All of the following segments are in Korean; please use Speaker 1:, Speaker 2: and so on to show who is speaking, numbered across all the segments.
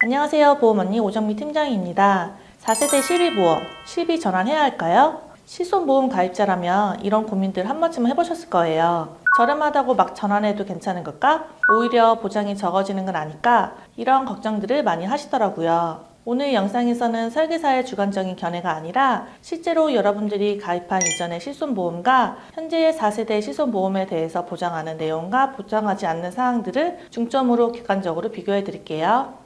Speaker 1: 안녕하세요. 보험언니 오정미 팀장입니다. 4세대 실비보험, 실비 전환해야 할까요? 실손보험 가입자라면 이런 고민들 한 번쯤은 해보셨을 거예요. 저렴하다고 막 전환해도 괜찮은 걸까? 오히려 보장이 적어지는 건 아닐까? 이런 걱정들을 많이 하시더라고요. 오늘 영상에서는 설계사의 주관적인 견해가 아니라 실제로 여러분들이 가입한 이전의 실손보험과 현재의 4세대 실손보험에 대해서 보장하는 내용과 보장하지 않는 사항들을 중점으로 객관적으로 비교해 드릴게요.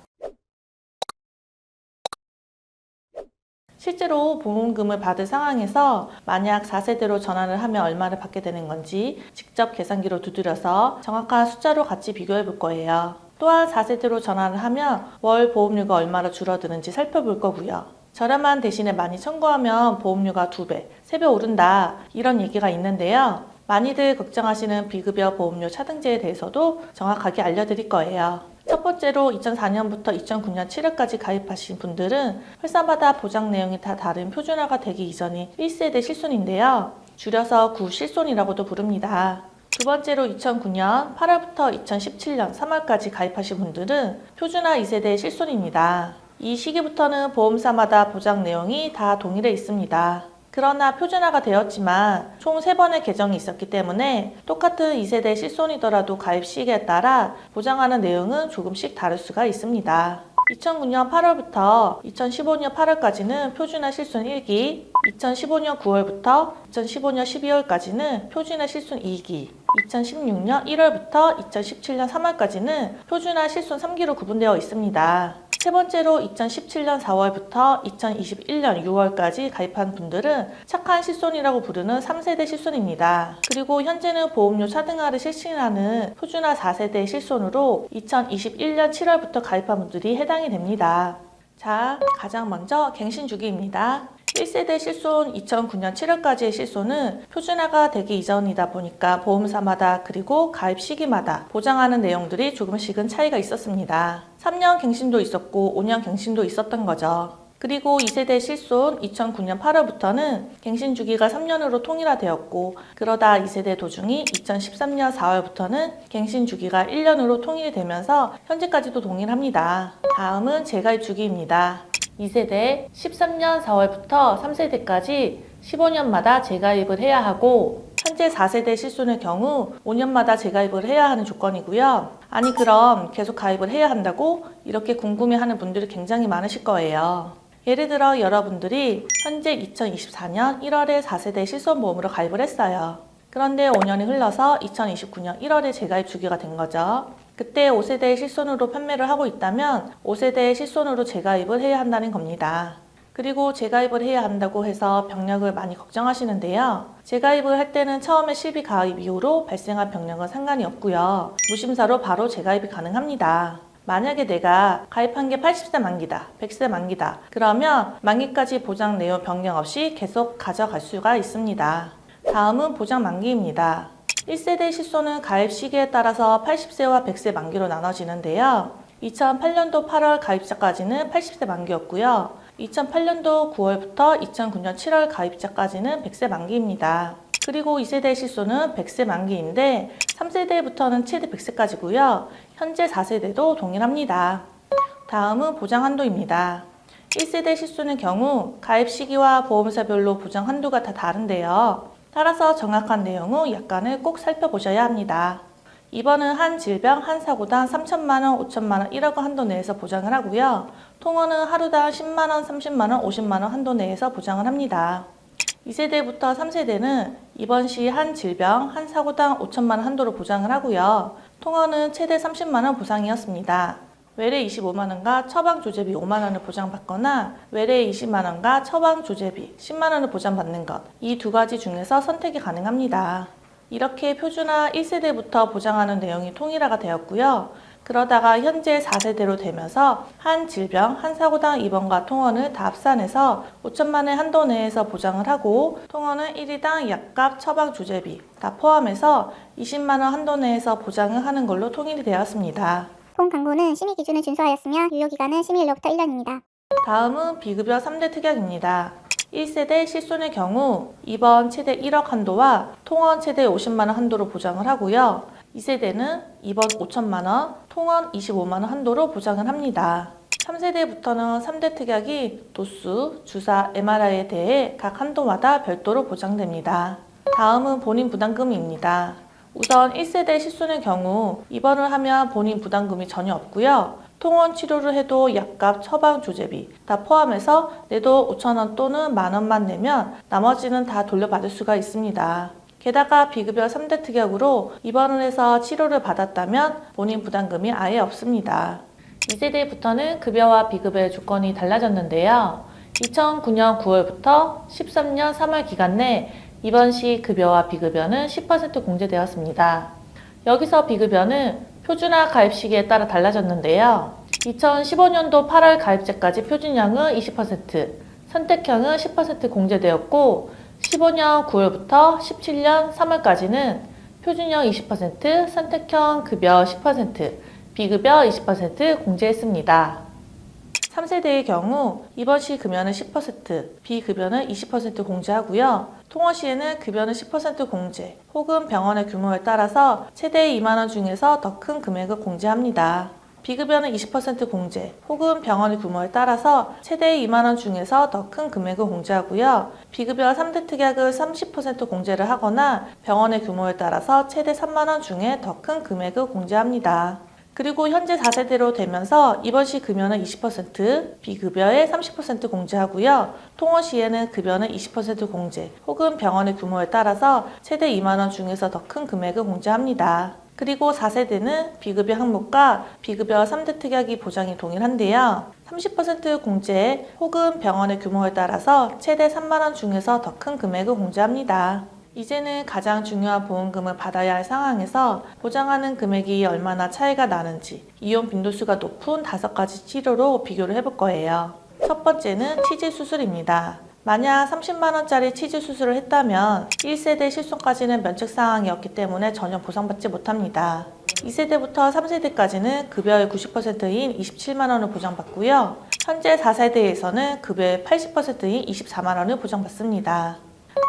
Speaker 1: 실제로 보험금을 받을 상황에서 만약 4세대로 전환을 하면 얼마를 받게 되는 건지 직접 계산기로 두드려서 정확한 숫자로 같이 비교해 볼 거예요. 또한 4세대로 전환을 하면 월 보험료가 얼마나 줄어드는지 살펴볼 거고요. 저렴한 대신에 많이 청구하면 보험료가 2배, 3배 오른다 이런 얘기가 있는데요. 많이들 걱정하시는 비급여 보험료 차등제에 대해서도 정확하게 알려드릴 거예요. 첫 번째로 2004년부터 2009년 7월까지 가입하신 분들은 회사마다 보장 내용이 다 다른 표준화가 되기 이전이 1세대 실손인데요. 줄여서 9실손이라고도 부릅니다. 두 번째로 2009년 8월부터 2017년 3월까지 가입하신 분들은 표준화 2세대 실손입니다. 이 시기부터는 보험사마다 보장 내용이 다 동일해 있습니다. 그러나 표준화가 되었지만 총 3번의 개정이 있었기 때문에 똑같은 2세대 실손이더라도 가입 시기에 따라 보장하는 내용은 조금씩 다를 수가 있습니다. 2009년 8월부터 2015년 8월까지는 표준화 실손 1기, 2015년 9월부터 2015년 12월까지는 표준화 실손 2기, 2016년 1월부터 2017년 3월까지는 표준화 실손 3기로 구분되어 있습니다. 세 번째로 2017년 4월부터 2021년 6월까지 가입한 분들은 착한 실손이라고 부르는 3세대 실손입니다. 그리고 현재는 보험료 차등화를 실시하는 표준화 4세대 실손으로 2021년 7월부터 가입한 분들이 해당이 됩니다. 자, 가장 먼저 갱신 주기입니다. 1세대 실손 2009년 7월까지의 실손은 표준화가 되기 이전이다 보니까 보험사마다 그리고 가입 시기마다 보장하는 내용들이 조금씩은 차이가 있었습니다. 3년 갱신도 있었고 5년 갱신도 있었던 거죠. 그리고 2세대 실손 2009년 8월부터는 갱신 주기가 3년으로 통일화되었고 그러다 2세대 도중이 2013년 4월부터는 갱신 주기가 1년으로 통일이 되면서 현재까지도 동일합니다. 다음은 재가입 주기입니다. 2세대 13년 4월부터 3세대까지 15년마다 재가입을 해야 하고 현재 4세대 실손의 경우 5년마다 재가입을 해야 하는 조건이고요. 아니 그럼 계속 가입을 해야 한다고? 이렇게 궁금해하는 분들이 굉장히 많으실 거예요. 예를 들어 여러분들이 현재 2024년 1월에 4세대 실손보험으로 가입을 했어요. 그런데 5년이 흘러서 2029년 1월에 재가입 주기가 된 거죠. 그때 5세대 실손으로 판매를 하고 있다면 5세대 실손으로 재가입을 해야 한다는 겁니다. 그리고 재가입을 해야 한다고 해서 병력을 많이 걱정하시는데요. 재가입을 할 때는 처음에 실비 가입 이후로 발생한 병력은 상관이 없고요. 무심사로 바로 재가입이 가능합니다. 만약에 내가 가입한 게 80세 만기다, 100세 만기다. 그러면 만기까지 보장 내용 변경 없이 계속 가져갈 수가 있습니다. 다음은 보장 만기입니다. 1세대 실손은 가입 시기에 따라서 80세와 100세 만기로 나눠지는데요. 2008년도 8월 가입자까지는 80세 만기였고요. 2008년도 9월부터 2009년 7월 가입자까지는 100세 만기입니다. 그리고 2세대 실손은 100세 만기인데 3세대부터는 최대 100세까지고요. 현재 4세대도 동일합니다. 다음은 보장 한도입니다. 1세대 실손의 경우 가입 시기와 보험사별로 보장 한도가 다 다른데요. 따라서 정확한 내용은 약관을 꼭 살펴보셔야 합니다. 2번은 한 질병, 한 사고당 3천만원, 5천만원, 1억 원 한도 내에서 보장을 하고요. 통원은 하루당 10만원, 30만원, 50만원 한도 내에서 보장을 합니다. 2세대부터 3세대는 입원 시 한 질병, 한 사고당 5천만원 한도로 보장을 하고요. 통원은 최대 30만원 보상이었습니다. 외래 25만원과 처방조제비 5만원을 보장받거나 외래 20만원과 처방조제비 10만원을 보장받는 것, 이 두 가지 중에서 선택이 가능합니다. 이렇게 표준화 1세대부터 보장하는 내용이 통일화가 되었고요. 그러다가 현재 4세대로 되면서 한 질병, 한 사고당 입원과 통원을 다 합산해서 5천만원 한도 내에서 보장을 하고 통원은 1인당 약값, 처방조제비 다 포함해서 20만원 한도 내에서 보장을 하는 걸로 통일이 되었습니다.
Speaker 2: 본 광고는 심의 기준을 준수하였으며 유효기간은 심의일로부터 1년입니다.
Speaker 1: 다음은 비급여 3대 특약입니다. 1세대 실손의 경우 입원 최대 1억 한도와 통원 최대 50만원 한도로 보장을 하고요. 2세대는 입원 5천만원, 통원 25만원 한도로 보장을 합니다. 3세대부터는 3대 특약이 도수, 주사, MRI에 대해 각 한도마다 별도로 보장됩니다. 다음은 본인 부담금입니다. 우선 1세대 실손의 경우 입원을 하면 본인 부담금이 전혀 없고요. 통원 치료를 해도 약값, 처방, 조제비 다 포함해서 내도 5,000원 또는 만원만 내면 나머지는 다 돌려받을 수가 있습니다. 게다가 비급여 3대 특약으로 입원을 해서 치료를 받았다면 본인 부담금이 아예 없습니다. 2세대부터는 급여와 비급여의 조건이 달라졌는데요. 2009년 9월부터 13년 3월 기간 내 입원 시 급여와 비급여는 10% 공제되었습니다. 여기서 비급여는 표준화 가입 시기에 따라 달라졌는데요. 2015년도 8월 가입자까지 표준형은 20%, 선택형은 10% 공제되었고 15년 9월부터 17년 3월까지는 표준형 20%, 선택형 급여 10%, 비급여 20% 공제했습니다. 3세대의 경우 입원 시 급여는 10%, 비급여는 20% 공제하고요. 통원 시에는 급여는 10% 공제, 혹은 병원의 규모에 따라서 최대 2만 원 중에서 더 큰 금액을 공제합니다. 비급여는 20% 공제, 혹은 병원의 규모에 따라서 최대 2만 원 중에서 더 큰 금액을 공제하고요. 비급여 3대 특약을 30% 공제를 하거나 병원의 규모에 따라서 최대 3만 원 중에 더 큰 금액을 공제합니다. 그리고 현재 4세대로 되면서 입원 시 급여는 20%, 비급여에 30% 공제하고요. 통원 시에는 급여는 20% 공제, 혹은 병원의 규모에 따라서 최대 2만 원 중에서 더 큰 금액을 공제합니다. 그리고 4세대는 비급여 항목과 비급여 3대 특약이 보장이 동일한데요. 30% 공제, 혹은 병원의 규모에 따라서 최대 3만 원 중에서 더 큰 금액을 공제합니다. 이제는 가장 중요한 보험금을 받아야 할 상황에서 보장하는 금액이 얼마나 차이가 나는지 이용 빈도수가 높은 5가지 치료로 비교를 해볼 거예요. 첫 번째는 치질 수술입니다. 만약 30만 원짜리 치질 수술을 했다면 1세대 실손까지는 면책 상황이었기 때문에 전혀 보상받지 못합니다. 2세대부터 3세대까지는 급여의 90%인 27만 원을 보장받고요. 현재 4세대에서는 급여의 80%인 24만 원을 보장받습니다.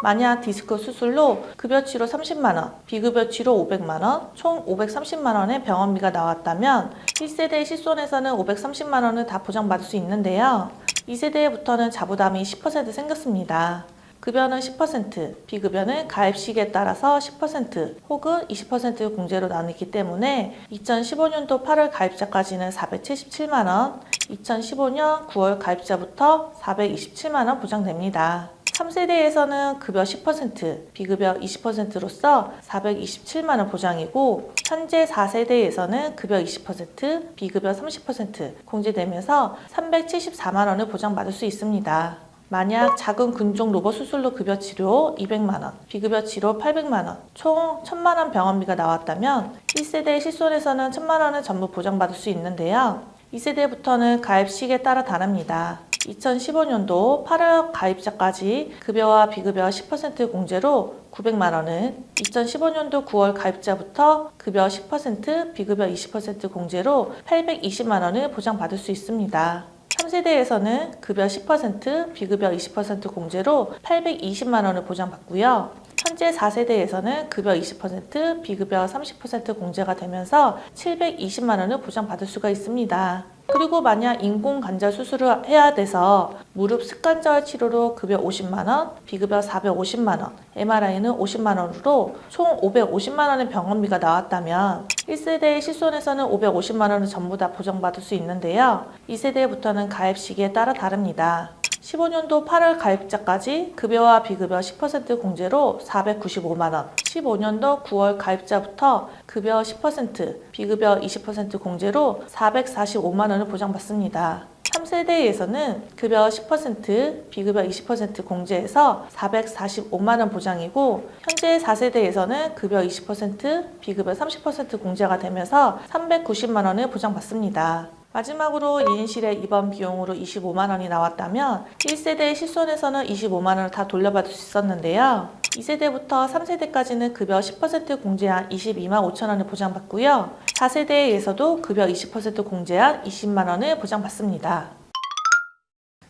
Speaker 1: 만약 디스크 수술로 급여 치료 30만 원, 비급여 치료 500만 원, 총 530만 원의 병원비가 나왔다면 1세대 실손에서는 530만 원을 다 보장받을 수 있는데요. 2세대부터는 자부담이 10% 생겼습니다. 급여는 10%, 비급여는 가입 시기에 따라서 10% 혹은 20% 공제로 나누기 때문에 2015년도 8월 가입자까지는 477만 원, 2015년 9월 가입자부터 427만 원 보장됩니다. 3세대에서는 급여 10%, 비급여 20%로서 427만 원 보장이고 현재 4세대에서는 급여 20%, 비급여 30% 공제되면서 374만 원을 보장받을 수 있습니다. 만약 작은 근종 로봇 수술로 급여 치료 200만 원, 비급여 치료 800만 원, 총 1000만 원 병원비가 나왔다면 1세대 실손에서는 1000만 원을 전부 보장받을 수 있는데요. 2세대부터는 가입 시기에 따라 다릅니다. 2015년도 8월 가입자까지 급여와 비급여 10% 공제로 900만 원은 2015년도 9월 가입자부터 급여 10%, 비급여 20% 공제로 820만 원을 보장받을 수 있습니다. 3세대에서는 급여 10%, 비급여 20% 공제로 820만 원을 보장받고요. 현재 4세대에서는 급여 20%, 비급여 30% 공제가 되면서 720만 원을 보장받을 수가 있습니다. 그리고 만약 인공관절 수술을 해야 돼서 무릎 습관절 치료로 급여 50만 원, 비급여 450만 원, MRI는 50만 원으로 총 550만 원의 병원비가 나왔다면 1세대의 실손에서는 550만 원을 전부 다 보장받을 수 있는데요. 2세대부터는 가입 시기에 따라 다릅니다. 15년도 8월 가입자까지 급여와 비급여 10% 공제로 495만 원, 15년도 9월 가입자부터 급여 10%, 비급여 20% 공제로 445만 원을 보장받습니다. 3세대에서는 급여 10%, 비급여 20% 공제해서 445만 원 보장이고 현재 4세대에서는 급여 20%, 비급여 30% 공제가 되면서 390만 원을 보장받습니다. 마지막으로 2인실의 입원 비용으로 25만 원이 나왔다면 1세대 실손에서는 25만 원을 다 돌려받을 수 있었는데요. 2세대부터 3세대까지는 급여 10% 공제한 22만 5천 원을 보장받고요. 4세대에서도 급여 20% 공제한 20만 원을 보장받습니다.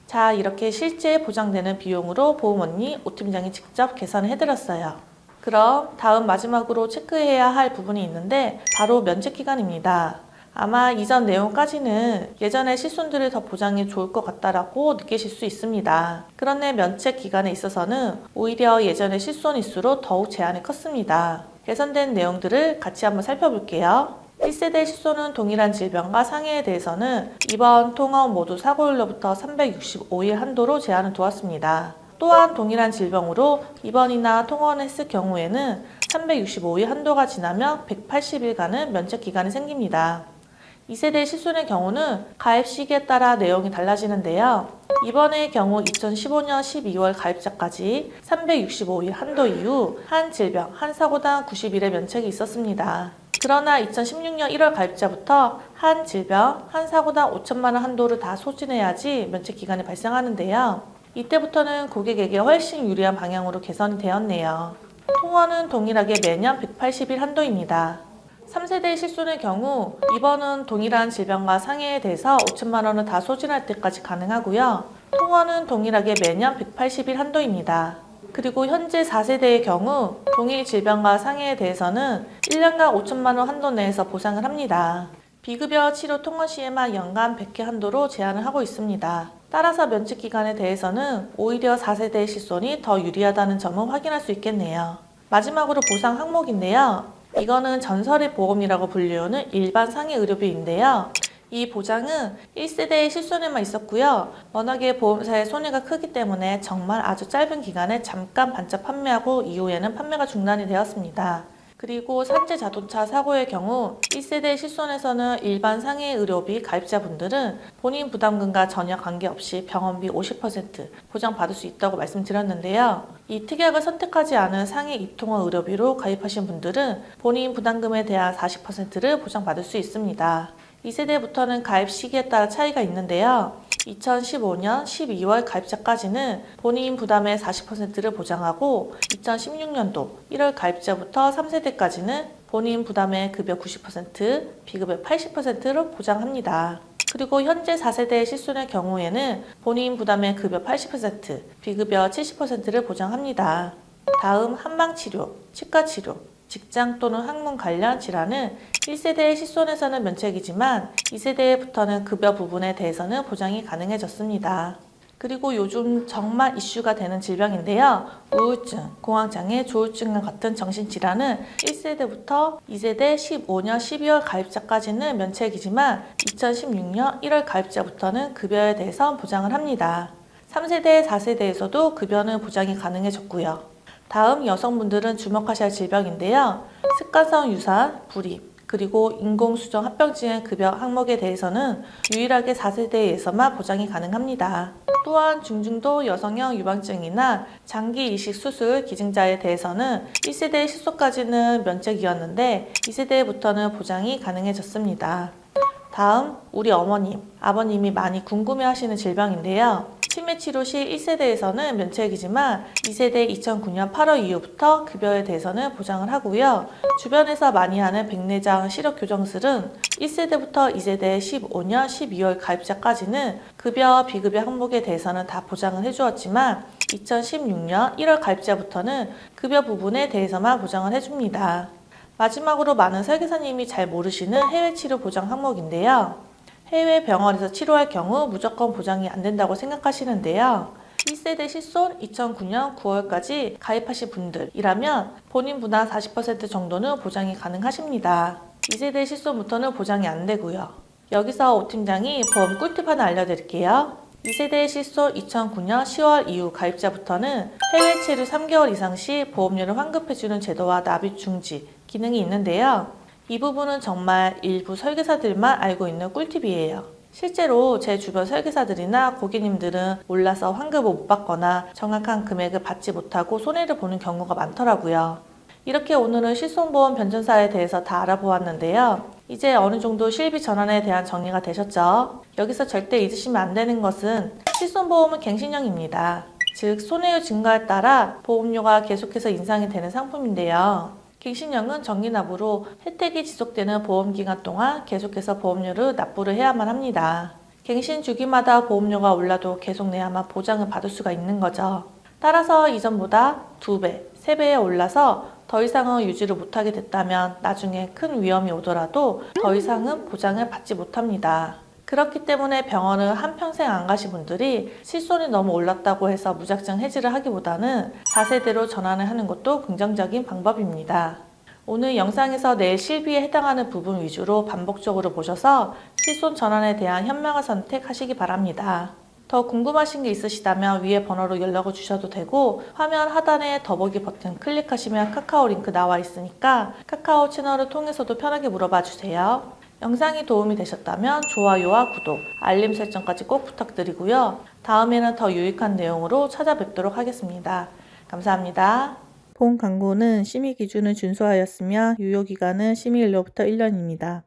Speaker 1: 자, 이렇게 실제 보장되는 비용으로 보험원리 오 팀장이 직접 계산을 해드렸어요. 그럼 다음 마지막으로 체크해야 할 부분이 있는데 바로 면책 기간입니다. 아마 이전 내용까지는 예전의 실손들을 더 보장이 좋을 것 같다라고 느끼실 수 있습니다. 그런데 면책 기간에 있어서는 오히려 예전의 실손일수록 더욱 제한이 컸습니다. 개선된 내용들을 같이 한번 살펴볼게요. 1세대 실손은 동일한 질병과 상해에 대해서는 입원, 통원 모두 사고일로부터 365일 한도로 제한을 두었습니다. 또한 동일한 질병으로 입원이나 통원했을 경우에는 365일 한도가 지나면 180일간은 면책 기간이 생깁니다. 2세대 실손의 경우는 가입 시기에 따라 내용이 달라지는데요. 이번의 경우 2015년 12월 가입자까지 365일 한도 이후 한 질병, 한 사고당 90일의 면책이 있었습니다. 그러나 2016년 1월 가입자부터 한 질병, 한 사고당 5천만 원 한도를 다 소진해야지 면책 기간이 발생하는데요. 이때부터는 고객에게 훨씬 유리한 방향으로 개선이 되었네요. 통원은 동일하게 매년 180일 한도입니다. 3세대 실손의 경우 입원은 동일한 질병과 상해에 대해서 5천만 원을 다 소진할 때까지 가능하고요. 통원은 동일하게 매년 180일 한도입니다. 그리고 현재 4세대의 경우 동일 질병과 상해에 대해서는 1년간 5천만 원 한도 내에서 보상을 합니다. 비급여 치료 통원 시에만 연간 100회 한도로 제한을 하고 있습니다. 따라서 면책 기간에 대해서는 오히려 4세대의 실손이 더 유리하다는 점을 확인할 수 있겠네요. 마지막으로 보상 항목인데요. 이거는 전설의 보험이라고 불리우는 일반 상해 의료비인데요. 이 보장은 1세대의 실손에만 있었고요. 워낙에 보험사의 손해가 크기 때문에 정말 아주 짧은 기간에 잠깐 반짝 판매하고 이후에는 판매가 중단이 되었습니다. 그리고 산재 자동차 사고의 경우 1세대 실손에서는 일반 상해 의료비 가입자분들은 본인 부담금과 전혀 관계없이 병원비 50% 보장받을 수 있다고 말씀드렸는데요. 이 특약을 선택하지 않은 상해 입통원 의료비로 가입하신 분들은 본인 부담금에 대한 40%를 보장받을 수 있습니다. 2세대부터는 가입 시기에 따라 차이가 있는데요. 2015년 12월 가입자까지는 본인 부담의 40%를 보장하고 2016년도 1월 가입자부터 3세대까지는 본인 부담의 급여 90%, 비급여 80%로 보장합니다. 그리고 현재 4세대 실손의 경우에는 본인 부담의 급여 80%, 비급여 70%를 보장합니다. 다음 한방치료, 치과치료, 직장 또는 학문 관련 질환은 1세대의 실손에서는 면책이지만 2세대부터는 급여 부분에 대해서는 보장이 가능해졌습니다. 그리고 요즘 정말 이슈가 되는 질병인데요. 우울증, 공황장애, 조울증과 같은 정신질환은 1세대부터 2세대 15년 12월 가입자까지는 면책이지만 2016년 1월 가입자부터는 급여에 대해서 보장을 합니다. 3세대, 4세대에서도 급여는 보장이 가능해졌고요. 다음 여성분들은 주목하셔야 할 질병인데요. 습관성 유산, 불임, 그리고 인공수정 합병증의 급여 항목에 대해서는 유일하게 4세대에서만 보장이 가능합니다. 또한 중증도 여성형 유방증이나 장기 이식 수술 기증자에 대해서는 1세대 실손까지는 면책이었는데 2세대부터는 보장이 가능해졌습니다. 다음 우리 어머님, 아버님이 많이 궁금해하시는 질병인데요. 치매 치료 시 1세대에서는 면책이지만 2세대 2009년 8월 이후부터 급여에 대해서는 보장을 하고요. 주변에서 많이 하는 백내장 시력 교정술은 1세대부터 2세대 15년 12월 가입자까지는 급여, 비급여 항목에 대해서는 다 보장을 해주었지만 2016년 1월 가입자부터는 급여 부분에 대해서만 보장을 해줍니다. 마지막으로 많은 설계사님이 잘 모르시는 해외 치료 보장 항목인데요. 해외 병원에서 치료할 경우 무조건 보장이 안 된다고 생각하시는데요. 1세대 실손 2009년 9월까지 가입하신 분들이라면 본인 부담 40% 정도는 보장이 가능하십니다. 2세대 실손부터는 보장이 안 되고요. 여기서 오 팀장이 보험 꿀팁 하나 알려드릴게요. 2세대 실손 2009년 10월 이후 가입자부터는 해외 체류 3개월 이상 시 보험료를 환급해주는 제도와 납입 중지 기능이 있는데요. 이 부분은 정말 일부 설계사들만 알고 있는 꿀팁이에요. 실제로 제 주변 설계사들이나 고객님들은 몰라서 환급을 못 받거나 정확한 금액을 받지 못하고 손해를 보는 경우가 많더라고요. 이렇게 오늘은 실손보험 변전사에 대해서 다 알아보았는데요. 이제 어느 정도 실비 전환에 대한 정리가 되셨죠? 여기서 절대 잊으시면 안 되는 것은 실손보험은 갱신형입니다. 즉 손해율 증가에 따라 보험료가 계속해서 인상이 되는 상품인데요. 갱신형은 정기납으로 혜택이 지속되는 보험기간 동안 계속해서 보험료를 납부를 해야만 합니다. 갱신 주기마다 보험료가 올라도 계속 내야만 보장을 받을 수가 있는 거죠. 따라서 이전보다 2배, 3배에 올라서 더 이상은 유지를 못하게 됐다면 나중에 큰 위험이 오더라도 더 이상은 보장을 받지 못합니다. 그렇기 때문에 병원을 한평생 안 가신 분들이 실손이 너무 올랐다고 해서 무작정 해지를 하기보다는 4세대로 전환을 하는 것도 긍정적인 방법입니다. 오늘 영상에서 내 실비에 해당하는 부분 위주로 반복적으로 보셔서 실손 전환에 대한 현명한 선택하시기 바랍니다. 더 궁금하신 게 있으시다면 위에 번호로 연락을 주셔도 되고 화면 하단에 더보기 버튼 클릭하시면 카카오 링크 나와 있으니까 카카오 채널을 통해서도 편하게 물어봐 주세요. 영상이 도움이 되셨다면 좋아요와 구독, 알림 설정까지 꼭 부탁드리고요. 다음에는 더 유익한 내용으로 찾아뵙도록 하겠습니다. 감사합니다. 본 광고는 심의 기준을 준수하였으며 유효기간은 심의일로부터 1년입니다.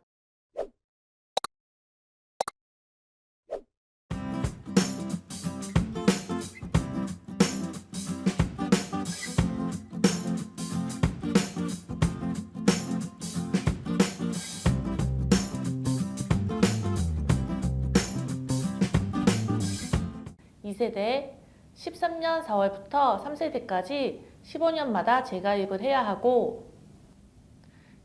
Speaker 1: (2세대) 13년 4월부터 (3세대까지) 15년마다 재가입을 해야 하고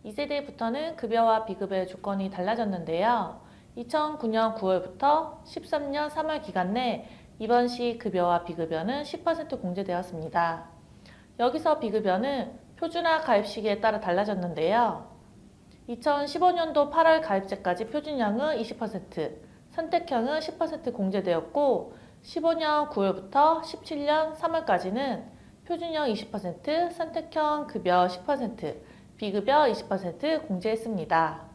Speaker 1: 2세대부터는 급여와 비급여의 조건이 달라졌는데요. 2009년 9월부터 13년 3월 기간 내 이번 시 급여와 비급여는 10% 공제되었습니다. 여기서 비급여는 표준화 가입 시기에 따라 달라졌는데요. 2015년도 8월 가입자까지 표준형은 20%, 선택형은 10% 공제되었고 15년 9월부터 17년 3월까지는 표준형 20%, 선택형 급여 10%, 비급여 20% 공제했습니다.